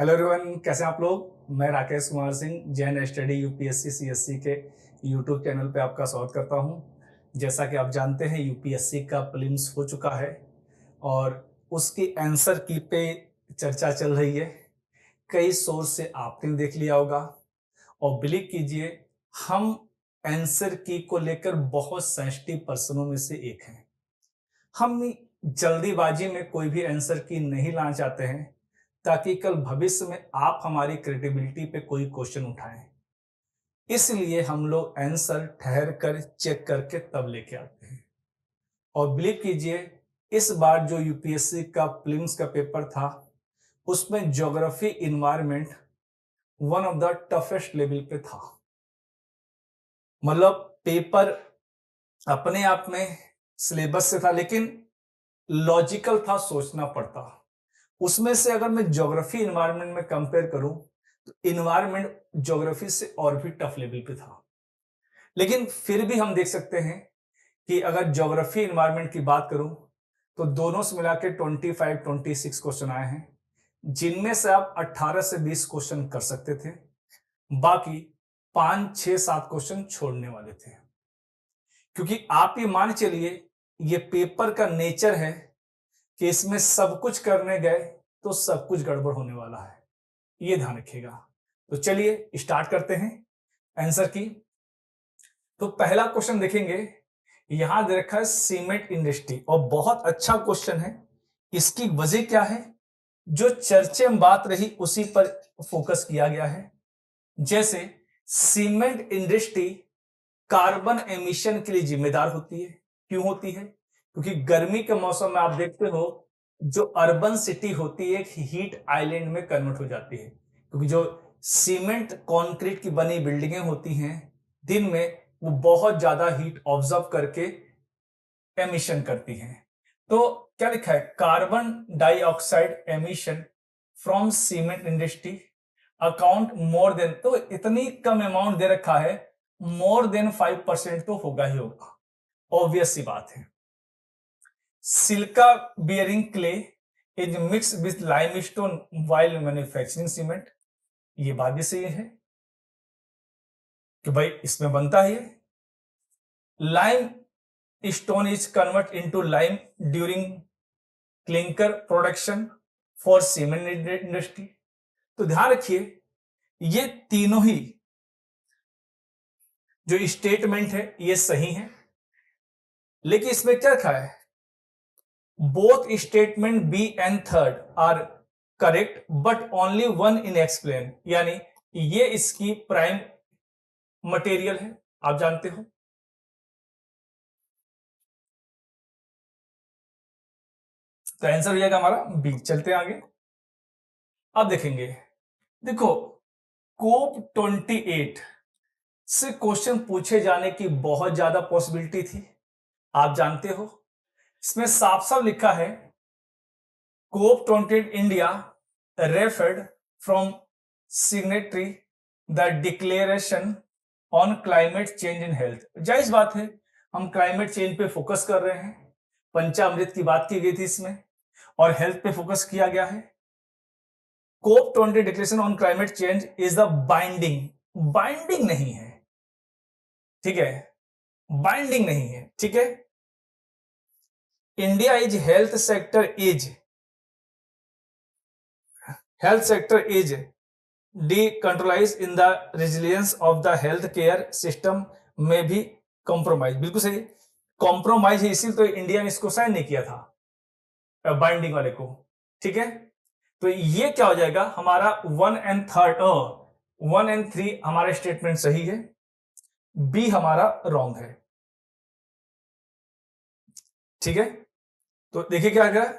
Hello everyone, कैसे हैं आप लोग। मैं Rakesh Kumar Singh Jain study UPSC CSC के यूट्यूब चैनल पे आपका स्वागत करता हूं। जैसा कि आप जानते हैं यूपीएससी का प्रीलिम्स हो चुका है और उसकी आंसर की पे चर्चा चल रही है। कई सोर्स से आपने देख लिया होगा और बिलीव कीजिए, हम आंसर की को लेकर बहुत सेंसिटिव पर्सनों में से एक हैं। हम जल्दीबाजी में कोई भी आंसर की नहीं लाना चाहते हैं ताकि कल भविष्य में आप हमारी क्रेडिबिलिटी पे कोई क्वेश्चन उठाएं। इसलिए हम लोग आंसर ठहर कर चेक करके तब लेके आते हैं। और बिलीव कीजिए, इस बार जो यूपीएससी का प्रीलिम्स का पेपर था उसमें geography environment one of the toughest level पे था। मतलब पेपर अपने आप में सिलेबस से था, लेकिन लॉजिकल था, सोचना पड़ता। उसमें से अगर मैं ज्योग्राफी इन्वायरमेंट में कंपेयर करूं तो इन्वायरमेंट ज्योग्राफी से और भी टफ लेवल पे था। लेकिन फिर भी हम देख सकते हैं कि अगर ज्योग्राफी इन्वायरमेंट की बात करूं तो दोनों से मिला के 25-26 क्वेश्चन आए हैं, जिनमें से आप 18 से 20 क्वेश्चन कर सकते थे, बाकी 5-6-7 क्वेश्चन छोड़ने वाले थे। क्योंकि आप ये मान चलिए, ये पेपर का नेचर है कि इसमें सब कुछ करने गए तो सब कुछ गड़बड़ होने वाला है, ये ध्यान रखिएगा। तो चलिए स्टार्ट करते हैं आंसर की। तो पहला क्वेश्चन देखेंगे, यहां दे रखा है सीमेंट इंडस्ट्री, और बहुत अच्छा क्वेश्चन है। इसकी वजह क्या है? जो चर्चे में बात रही उसी पर फोकस किया गया है। जैसे सीमेंट इंडस्ट्री कार्बन एमिशन के लिए जिम्मेदार होती है। क्यों होती है? क्योंकि गर्मी के मौसम में आप देखते हो जो अर्बन सिटी होती है एक हीट आइलैंड में कन्वर्ट हो जाती है, क्योंकि जो सीमेंट कंक्रीट की बनी बिल्डिंगें होती हैं दिन में वो बहुत ज्यादा हीट ऑब्जर्व करके एमिशन करती हैं। तो क्या लिखा है? Carbon dioxide emission from cement industry account more than, तो इतनी कम अमाउंट दे रखा है, मोर देन 5% तो होगा ही होगा, ऑब्वियस सी बात है। Chilka bearing clay is mix with limestone while manufacturing cement, ये बात भी सही है कि भाई इसमें बनता है। Lime stone is convert into lime during clinker production for cement industry. तो ध्यान रखिए, ये तीनों ही जो स्टेटमेंट है ये सही है, लेकिन इसमें क्या लिखा है? Both statement B and third are correct but only one in explain, यानी ये इसकी प्राइम मटेरियल है, आप जानते हो। तो आंसर हो जाएगा हमारा बी। चलते हैं आगे। अब देखेंगे, देखो कोप 28 से क्वेश्चन पूछे जाने की बहुत ज्यादा पॉसिबिलिटी थी, आप जानते हो। इसमें साफ साफ लिखा है कोप 28 India referred from signatory the declaration on climate change in health. जायज बात है, हम क्लाइमेट चेंज पे फोकस कर रहे हैं, पंचामृत की बात की गई थी इसमें, और हेल्थ पे फोकस किया गया है। COP 20 declaration on climate change is the binding, binding नहीं है, ठीक है, बाइंडिंग नहीं है, ठीक है। India is health sector is decontrolise in the resilience of the health care system में भी कॉम्प्रोमाइज, बिल्कुल सही, कॉम्प्रोमाइज है, इसीलिए तो इंडिया ने इसको साइन नहीं किया था बाइंडिंग वाले को, ठीक है। तो ये क्या हो जाएगा हमारा 1 एंड 3 हमारा स्टेटमेंट सही है, बी हमारा रॉन्ग है, ठीक है। तो देखिए क्या गया,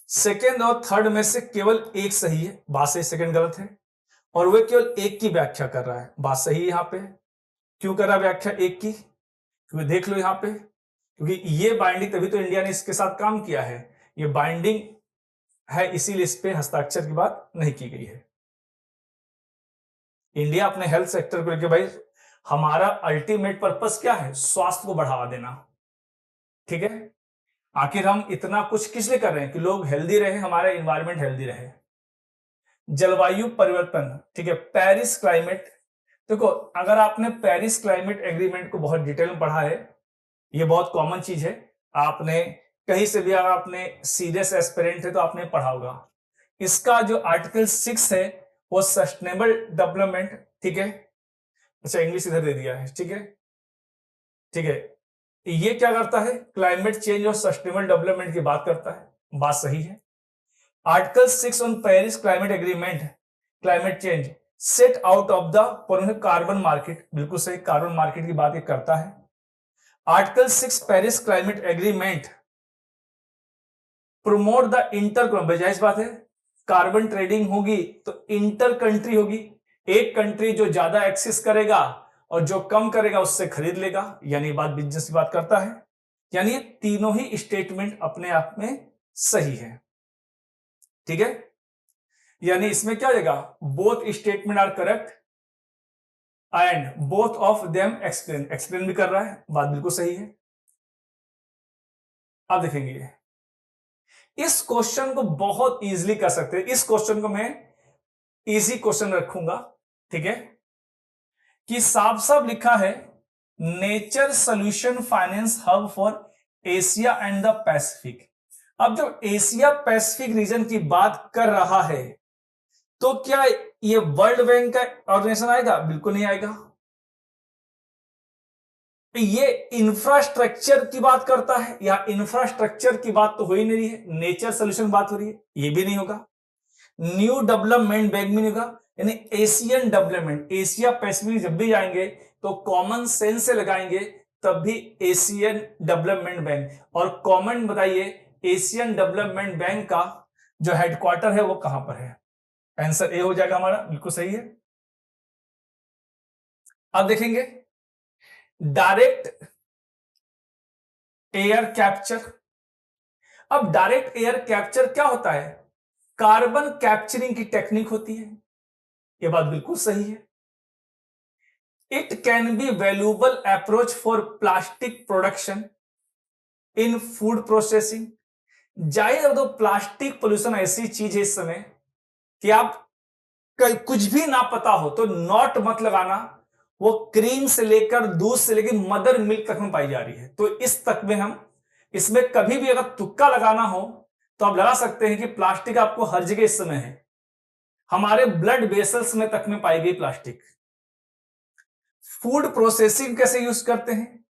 सेकेंड और थर्ड में से केवल एक सही है, बात सही, सेकेंड गलत है, और वह केवल एक की व्याख्या कर रहा है, बात सही है यहां पे। क्यों कर रहा है व्याख्या एक की? क्योंकि देख लो यहां पे, क्योंकि ये बाइंडिंग, तभी तो इंडिया ने इसके साथ काम किया है, ये बाइंडिंग है, इसीलिए इस पे हस्ताक्षर की बात नहीं की गई है। इंडिया अपने हेल्थ सेक्टर को लेकर, भाई हमारा अल्टीमेट पर्पस क्या है? स्वास्थ्य को बढ़ावा देना, ठीक है। आखिर हम इतना कुछ किस लिए कर रहे हैं? कि लोग हेल्दी रहे, हमारा एनवायरमेंट हेल्दी रहे। जलवायु परिवर्तन, ठीक है, पेरिस क्लाइमेट। देखो, अगर आपने पेरिस क्लाइमेट एग्रीमेंट को बहुत डिटेल में पढ़ा है, ये बहुत कॉमन चीज है, आपने कहीं से भी, अगर आपने सीरियस एस्पिरेंट है तो आपने पढ़ा होगा। इसका जो आर्टिकल 6 है वो सस्टेनेबल डेवलपमेंट, ठीक है, अच्छा इंग्लिश इधर दे दिया है, ठीक है, ठीक है, ये क्या करता है, क्लाइमेट चेंज और सस्टेनेबल डेवलपमेंट की बात करता है, बात सही है। Article 6 on Paris climate agreement, climate change set out of the carbon market, बिल्कुल सही, कार्बन मार्केट की बात ये करता है। Article 6 Paris climate agreement promote the inter, जाहिर बात है, कार्बन ट्रेडिंग होगी तो इंटर कंट्री होगी, एक कंट्री जो ज्यादा एक्सेस करेगा और जो कम करेगा उससे खरीद लेगा, यानी बात बिजनेस की बात करता है। यानी ये तीनों ही स्टेटमेंट अपने आप में सही है, ठीक है, यानी इसमें क्या हो जाएगा, both statement are correct and both of them explain, explain भी कर रहा है, बात बिल्कुल सही है। अब देखेंगे, इस क्वेश्चन को बहुत इजीली कर सकते हैं, इस क्वेश्चन को मैं इजी क्वेश्चन रखूंगा, ठीक है, कि साफ साफ लिखा है nature solution finance hub for Asia and the Pacific. अब जब एशिया पैसिफिक रीजन की बात कर रहा है तो क्या ये वर्ल्ड बैंक का ऑर्गेनाइजेशन आएगा, बिल्कुल नहीं आएगा। ये इंफ्रास्ट्रक्चर की बात करता है, या इंफ्रास्ट्रक्चर की बात तो हो ही नहीं रही है, नेचर सोल्यूशन बात हो रही है, ये भी नहीं होगा। न्यू डेवलपमेंट बैंक भी नहीं होगा, यानी एशियन डेवलपमेंट, एशिया पैसिफिक जब भी जाएंगे तो कॉमन सेंस से लगाएंगे, तब भी एशियन डेवलपमेंट बैंक। और कॉमन बताइए, एशियन डेवलपमेंट बैंक का जो हेडक्वार्टर है वो कहां पर है, आंसर ए हो जाएगा हमारा, बिल्कुल सही है। अब देखेंगे डायरेक्ट एयर कैप्चर। अब डायरेक्ट एयर कैप्चर क्या होता है, कार्बन कैप्चरिंग की टेक्निक होती है, यह बात बिल्कुल सही है। It can be valuable approach for plastic production in food processing. जाहिर है, तो प्लास्टिक पोल्यूशन ऐसी चीज है इस समय कि आप कुछ भी ना पता हो तो नॉट मत लगाना, वो क्रीम से लेकर दूध से लेकर मदर मिल्क तक में पाई जा रही है, तो इस तक में हम इसमें कभी भी अगर तुक्का लगाना हो तो आप लगा सकते हैं कि प्लास्टिक आपको हर जगह इस समय है, हमारे ब्लड वेसल्स में तक में पाई गई प्लास्टिक। फूड प्रोसेसिंग कैसे यूज करते हैं,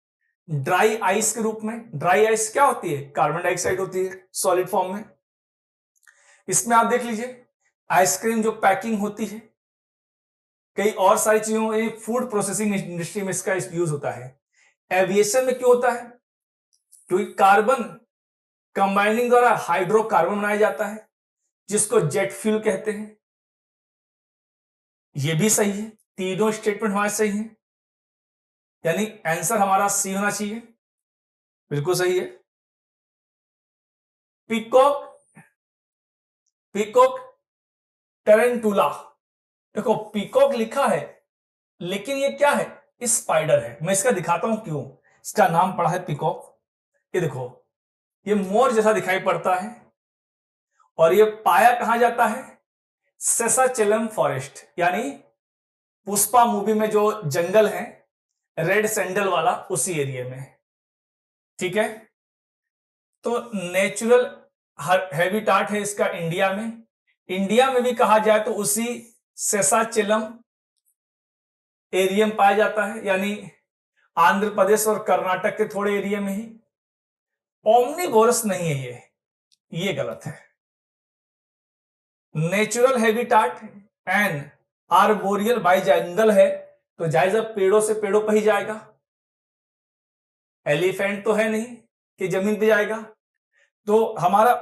ड्राई आइस के रूप में। ड्राई आइस क्या होती है, कार्बन डाइऑक्साइड होती है सॉलिड फॉर्म में। इसमें आप देख लीजिए आइसक्रीम जो पैकिंग होती है, कई और सारी चीजों में, फूड प्रोसेसिंग इंडस्ट्री में इसका यूज होता है। एविएशन में क्यों होता है, क्योंकि कार्बन कंबाइनिंग द्वारा हाइड्रोकार्बन बनाया जाता है जिसको जेट फ्यूल कहते हैं, यह भी सही है, तीनों स्टेटमेंट हमारे सही है, यानी आंसर हमारा सी होना चाहिए, बिल्कुल सही है। पीकॉक, पीकॉक टरेंटुला, देखो पीकॉक लिखा है लेकिन ये क्या है, स्पाइडर है। मैं इसका दिखाता हूं क्यों, इसका नाम पड़ा है पीकॉक। ये देखो, ये मोर जैसा दिखाई पड़ता है और ये पाया कहां जाता है, सेसाचेलम फॉरेस्ट, यानी पुष्पा मूवी में जो जंगल है रेड सैंडल वाला, उसी एरिया में, ठीक है। तो नेचुरल हैबिटाट है इसका इंडिया में, इंडिया में भी कहा जाए तो उसी सेसाचेलम एरिया में पाया जाता है, यानी आंध्र प्रदेश और कर्नाटक के थोड़े एरिया में ही। ओमनीवोरस नहीं है ये गलत है। Natural habitat and arboreal by जंगल है, तो जायजा पेड़ों से पेड़ों पर ही जाएगा, एलिफेंट तो है नहीं कि जमीन पे जाएगा। तो हमारा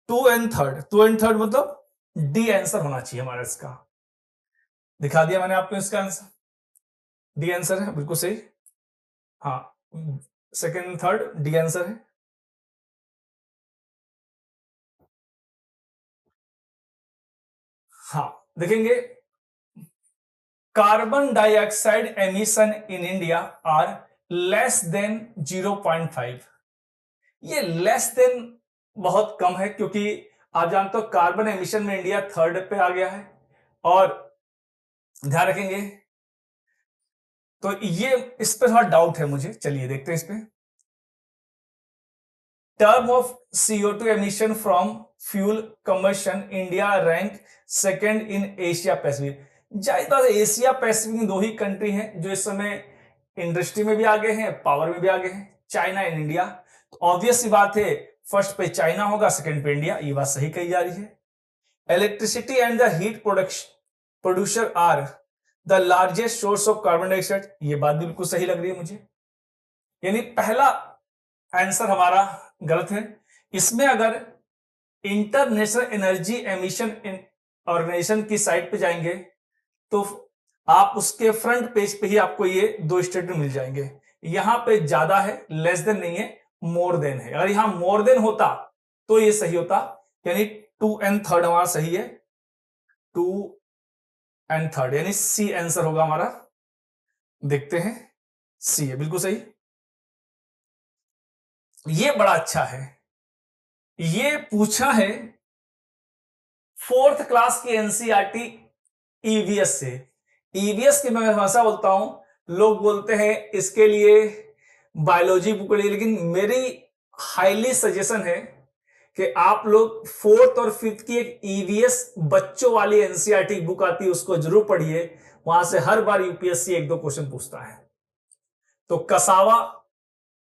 2 and 3 मतलब डी आंसर होना चाहिए हमारा, इसका दिखा दिया मैंने आपको, इसका आंसर डी आंसर है, बिल्कुल सही। हाँ, सेकंड थर्ड डी आंसर है। हाँ देखेंगे, carbon dioxide emission in India are less than 0.5। ये लेस देन बहुत कम है, क्योंकि आप जानते हो कार्बन एमिशन में इंडिया थर्ड पे आ गया है। और ध्यान रखेंगे तो ये इस पे थोड़ा डाउट है मुझे, चलिए देखते हैं इस पे। Term of CO2 emission from fuel combustion, India rank second in Asia Pacific. जाहिर बात है एशिया पैसिफिक में दो ही कंट्री हैं जो इस समय इंडस्ट्री में भी आगे हैं, पावर में भी आगे हैं, चाइना एंड इंडिया। तो ऑब्वियस सी बात है फर्स्ट पे चाइना होगा, सेकंड पे इंडिया, ये बात सही कही जा रही है। Electricity and the heat producer are the largest source of carbon dioxide, ये बात बिल्कुल सही लग रही है मुझे। यानी पहला आंसर हमारा गलत है। इसमें अगर इंटरनेशनल एनर्जी एमिशन ऑर्गेनाइजेशन की साइट पे जाएंगे तो आप उसके फ्रंट पेज पे ही आपको ये दो स्टेटमेंट मिल जाएंगे। यहां पे ज्यादा है, लेस देन नहीं है, मोर देन है। अगर यहां मोर देन होता तो ये सही होता, यानी 2 and 3 हमारा सही है, 2 and 3 यानी सी आंसर होगा हमारा। देखते हैं, सी है बिल्कुल सही। ये बड़ा अच्छा है, ये पूछा है 4th क्लास की एनसीईआरटी ईवीएस से। ईवीएस की मैं हमेशा बोलता हूं, लोग बोलते हैं इसके लिए बायोलॉजी बुक पढ़िए, लेकिन मेरी हाईली सजेशन है कि आप लोग 4th और 5th की एक ईवीएस बच्चों वाली एनसीईआरटी बुक आती है, उसको जरूर पढ़िए। वहां से हर बार यूपीएससी एक दो क्वेश्चन पूछता है। तो कसावा,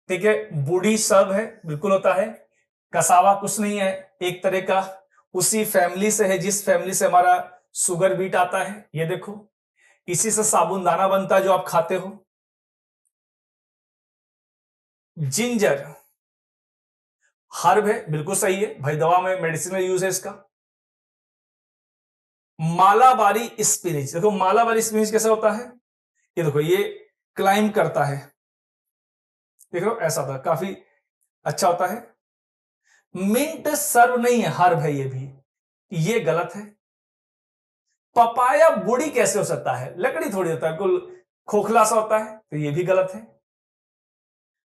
ठीक है, बूढ़ी सब है, बिल्कुल होता है। कसावा कुछ नहीं है, एक तरह का उसी फैमिली से है जिस फैमिली से हमारा शुगर बीट आता है। ये देखो, इसी से साबुन दाना बनता है जो आप खाते हो। जिंजर हर्ब है, बिल्कुल सही है भाई, दवा में मेडिसिन में यूज है इसका। मालाबारी स्पिनिच, देखो मालाबारी स्पिनिच कैसा होता है, ये देखो ये क्लाइंब करता है, देख लो ऐसा होता है, काफी अच्छा होता है। मिंट सर्व नहीं है, हर्ब है ये भी, ये गलत है। पपाया बुड़ी कैसे हो सकता है, लकड़ी थोड़ी होता है, कुल खोखला सा होता है, तो ये भी गलत है।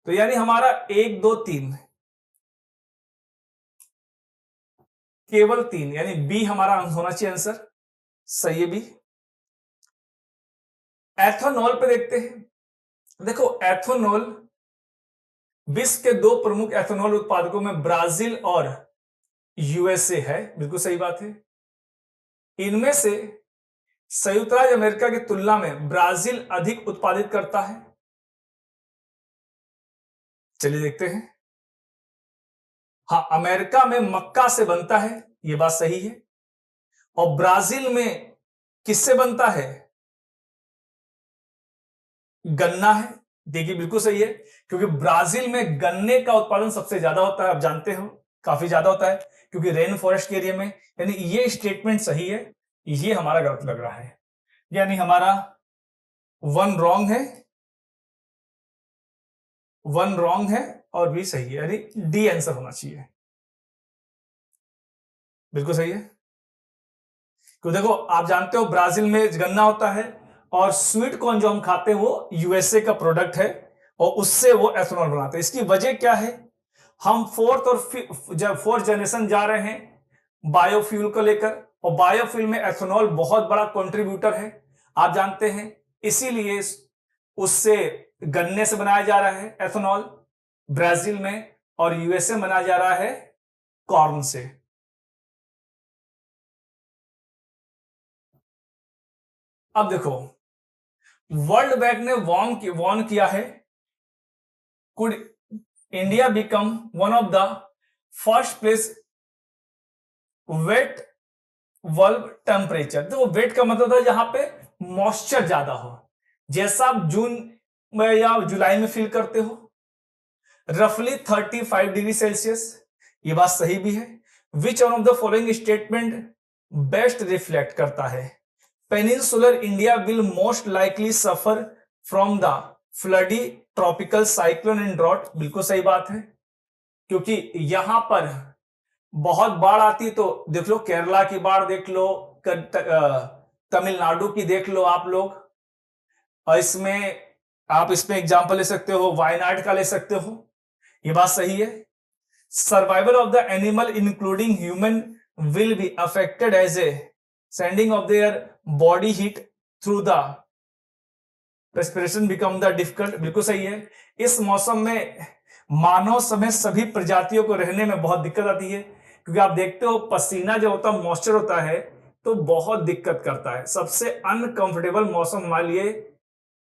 तो यानी हमारा 1 2 3, केवल 3, यानी बी हमारा होना चाहिए आंसर, सही है बी। एथेनॉल पे देखते हैं। देखो एथेनॉल, विश्व के दो प्रमुख एथेनॉल उत्पादकों में ब्राजील और यूएसए है, बिल्कुल सही बात है। इनमें से संयुक्त राज्य अमेरिका की तुलना में ब्राजील अधिक उत्पादित करता है। चलिए देखते हैं। हाँ, अमेरिका में मक्का से बनता है, यह बात सही है। और ब्राजील में किससे बनता है, गन्ना है, देखिए बिल्कुल सही है, क्योंकि ब्राजील में गन्ने का उत्पादन सबसे ज्यादा होता है, आप जानते हो काफी ज्यादा होता है, क्योंकि रेन फॉरेस्ट के एरिया में। यानी ये स्टेटमेंट सही है, ये हमारा गलत लग रहा है, यानी हमारा 1 रॉन्ग है, 1 रॉन्ग है और भी सही है, यानी डी आंसर होना चाहिए, बिल्कुल सही है। क्योंकि देखो आप जानते हो ब्राजील में गन्ना होता है, और स्वीट कॉर्न जो हम खाते हैं वो यूएसए का प्रोडक्ट है, और उससे वो एथेनॉल बनाते हैं। इसकी वजह क्या है, हम 4th और 4th जनरेशन जा रहे हैं बायोफ्यूल को लेकर, और बायोफ्यूल में एथेनॉल बहुत बड़ा कंट्रीब्यूटर है, आप जानते हैं। इसीलिए उससे गन्ने से बनाया जा रहा है एथेनॉल ब्राजील में, और यूएसए बनाया जा रहा है कॉर्न से। अब देखो वर्ल्ड बैंक ने वार्न किया है, could India become one of the first place wet world temperature. देखो वेट का मतलब है जहां पे मॉइस्चर ज्यादा हो, जैसा आप जून में या जुलाई में फील करते हो, रफली 35 डिग्री सेल्सियस, ये बात सही भी है। Which one of the following statement best reflect करता है, peninsular India will most likely suffer from the floody tropical cyclone and drought, बिल्कुल सही बात है, क्योंकि यहां पर बहुत बाढ़ आती, तो देख लो केरला की बाढ़ देख लो, तमिलनाडु की देख लो आप लोग, और इसमें आप इसमें एग्जांपल ले सकते हो, वायनाड का ले सकते हो, ये बात सही है। Survival of the animal including human will be affected as a sending of their body heat through the respiration become the difficult। बिल्कुल सही है। इस मौसम में मानव समेत सभी प्रजातियों को रहने में बहुत दिक्कत आती है, क्योंकि आप देखते हो पसीना जो होता है मॉइस्चर होता है तो बहुत दिक्कत करता है। सबसे अनकंफर्टेबल मौसम हमारे लिए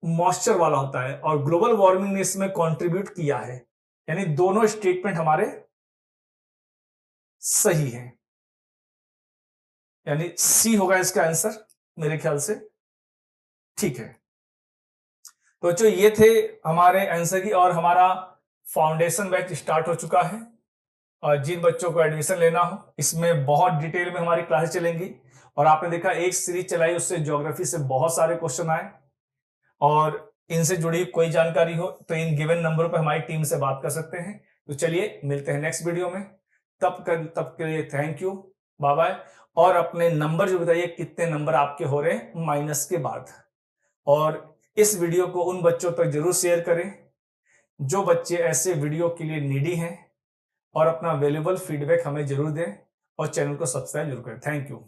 मॉइस्चर वाला होता है, और ग्लोबल वार्मिंग ने इसमें कंट्रीब्यूट किया है। यानी दोनों स्टेटमेंट हमारे सही हैं, यानी सी होगा इसका आंसर मेरे ख्याल से। ठीक है, तो जो ये थे हमारे आंसर की, और हमारा फाउंडेशन बैच स्टार्ट हो चुका है। और जिन बच्चों को एडमिशन लेना हो, इसमें बहुत डिटेल में हमारी क्लासेस चलेंगी। और आपने देखा एक सीरीज चलाई, उससे ज्योग्राफी से बहुत सारे क्वेश्चन आए, और इनसे जुड़ी कोई जानकारी हो तो इन गिवन नंबरों पर हमारी टीम से बात कर सकते हैं। तो चलिए मिलते हैं नेक्स्ट वीडियो में, तब के लिए थैंक यू, बाय बाय। और अपने नंबर जो बताइए कितने नंबर आपके हो रहे हैं माइनस के बाद। और इस वीडियो को उन बच्चों तक जरूर शेयर करें जो बच्चे ऐसे वीडियो के लिए नीडी हैं, और अपना वैल्यूएबल फीडबैक हमें जरूर दें, और चैनल को सब्सक्राइब जरूर करें। Thank you.